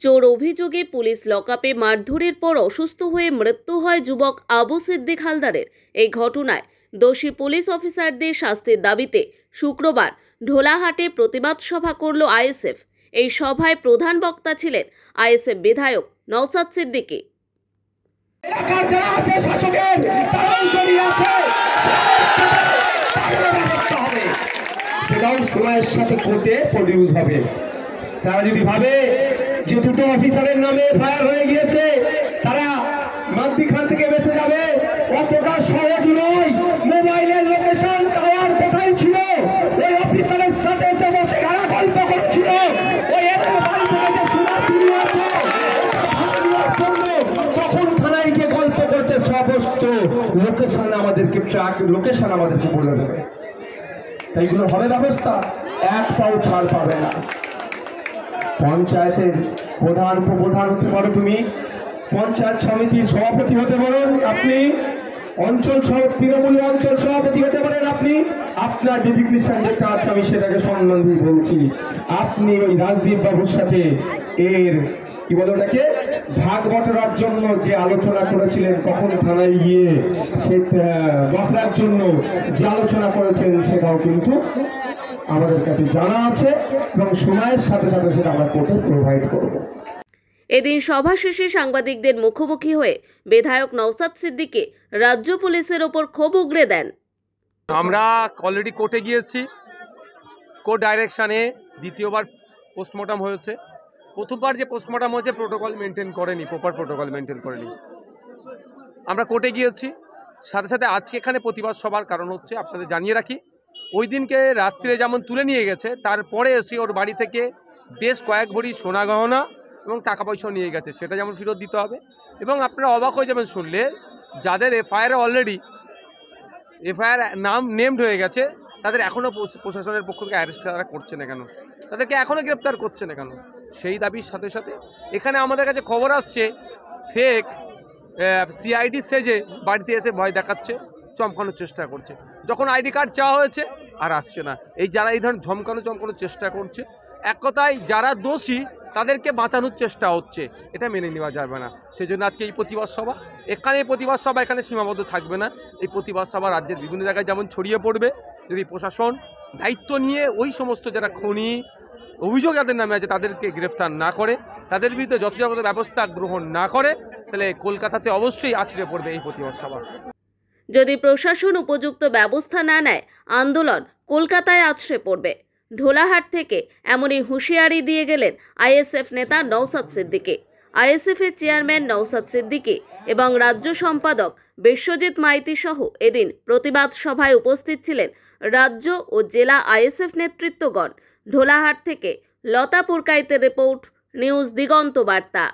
চোর অভিযোগে পুলিশ লকআপে মারধরের পর অসুস্থ হয়ে মৃত্যু হয় যুবক আবু সিদ্দিক হালদারের। এই ঘটনায় দোষী পুলিশ অফিসারদের শাস্তির দাবিতে শুক্রবার ঢোলাহাটে প্রতিবাদ সভা করল আইএসএফ। এই সভায় প্রধান বক্তা ছিলেন আইএসএফ বিধায়ক নওশাদ সিদ্দিকী। সময়ের সাথে কোর্টে প্রডিউস হবে। তারা যদি ভাবে যে দুটো অফিসারের নামে ফায়ার হয়ে গিয়েছে তারা মাঝখান থেকে বেঁচে যাবে, অতটা সহজ নয়। মোবাইলের লোকেশন টাওয়ার কোথায় ছিল? ওই অফিসারের সাথে এসে বসে গালা গল্প করছিল। ওই বাড়ি থেকে যে সোনা চুরি হয়েছে তখন থানায় গিয়ে গল্প করতে সমস্ত লোকেশন আমাদেরকে লোকেশন আমাদেরকে বলে দেবে। তাই এগুলো হবে ব্যবস্থা, এক পাও ছাড় পাবে না। পঞ্চায়েতের প্রধান উপপ্রধান হতে পারো তুমি, পঞ্চায়েত সমিতির সভাপতি হতে পারেন আপনি, অঞ্চল তৃণমূল অঞ্চল সভাপতি হতে পারেন আপনি। আপনার ডেডিকেশন যেটা আছে আমি সেটাকে সম্মান দিয়ে বলছি। আপনি ওই রাজদীপ বাবুর সাথে এর কি বলে ওটাকে ভাগ বটরার জন্য যে আলোচনা করেছিলেন, কখন থানায় গিয়ে সে বকরার জন্য যে আলোচনা করেছেন সেটাও কিন্তু আমাদের কাছে জানা আছে এবং সময়ের সাথে সাথে সেটা আমরা কোর্টে প্রোভাইড করব। এদিন সভা শেষে সাংবাদিকদের মুখোমুখি হয়ে বিধায়ক নওশাদ সিদ্দিকী রাজ্য পুলিশের ওপর ক্ষোভ উগরে দেন। আমরা অলরেডি কোর্টে গিয়েছি, কোর্ট ডাইরেকশানে দ্বিতীয়বার পোস্টমর্টম হয়েছে। প্রথমবার যে পোস্টমর্টম হয়েছে প্রোটোকল মেনটেন করেনি, প্রপার প্রোটোকল মেনটেন করেনি। আমরা কোর্টে গিয়েছি, সাথে সাথে আজকে এখানে প্রতিবাদ সভার কারণ হচ্ছে আপনাদের জানিয়ে রাখি, ওই দিনকে রাত্রে যেমন তুলে নিয়ে গেছে তারপরে এসে ওর বাড়ি থেকে বেশ কয়েক ভরি সোনা গহনা এবং টাকা পয়সাও নিয়ে গেছে, সেটা যেমন ফেরত দিতে হবে। এবং আপনারা অবাক হয়ে যাবেন শুনলে, যাদের এফআইআর অলরেডি নাম নেমড হয়ে গেছে তাদের এখনও প্রশাসনের পক্ষ থেকে অ্যারেস্ট তারা করছে না কেন, তাদেরকে এখনও গ্রেপ্তার করছে না কেন? সেই দাবির সাথে সাথে এখানে আমাদের কাছে খবর আসছে ফেক সিআইডি সেজে বাড়িতে এসে ভয় দেখাচ্ছে, চমকানোর চেষ্টা করছে। যখন আইডি কার্ড চাওয়া হয়েছে আর আসছে না। যারা এই ধরনের চমকানোর চেষ্টা করছে, এক কথায় যারা দোষী তাদেরকে বাঁচানোর চেষ্টা হচ্ছে, এটা মেনে নেওয়া যাবে না। সেই জন্য আজকে এই প্রতিবাদ সভা। প্রতিবাদ সভা এখানে সীমাবদ্ধ থাকবে না। এই প্রতিবাদ সভা রাজ্যের বিভিন্ন জায়গায় যেমন ছড়িয়ে পড়বে, যদি প্রশাসন দায়িত্ব নিয়ে ওই সমস্ত যারা খুনি অভিযোগ যাদের নামে আছে তাদেরকে গ্রেফতার না করে, তাদের বিরুদ্ধে যথাযথ ব্যবস্থা গ্রহণ না করে, তাহলে কলকাতাতে অবশ্যই আছড়ে পড়বে এই প্রতিবাদ সভা। যদি প্রশাসন উপযুক্ত ব্যবস্থা না নেয়, আন্দোলন কলকাতায় আছড়ে পড়বে। ঢোলাহাট থেকে এমনই হুঁশিয়ারি দিয়ে গেলেন আইএসএফ নেতা নওশাদ সিদ্দিকী। আইএসএফের চেয়ারম্যান নওশাদ সিদ্দিকী এবং রাজ্য সম্পাদক বিশ্বজিৎ মাইতি সহ এদিন প্রতিবাদ সভায় উপস্থিত ছিলেন রাজ্য ও জেলা আইএসএফ নেতৃত্বগণ। ঢোলাহাট থেকে লতা পুরকাইতের রিপোর্ট, নিউজ দিগন্ত বার্তা।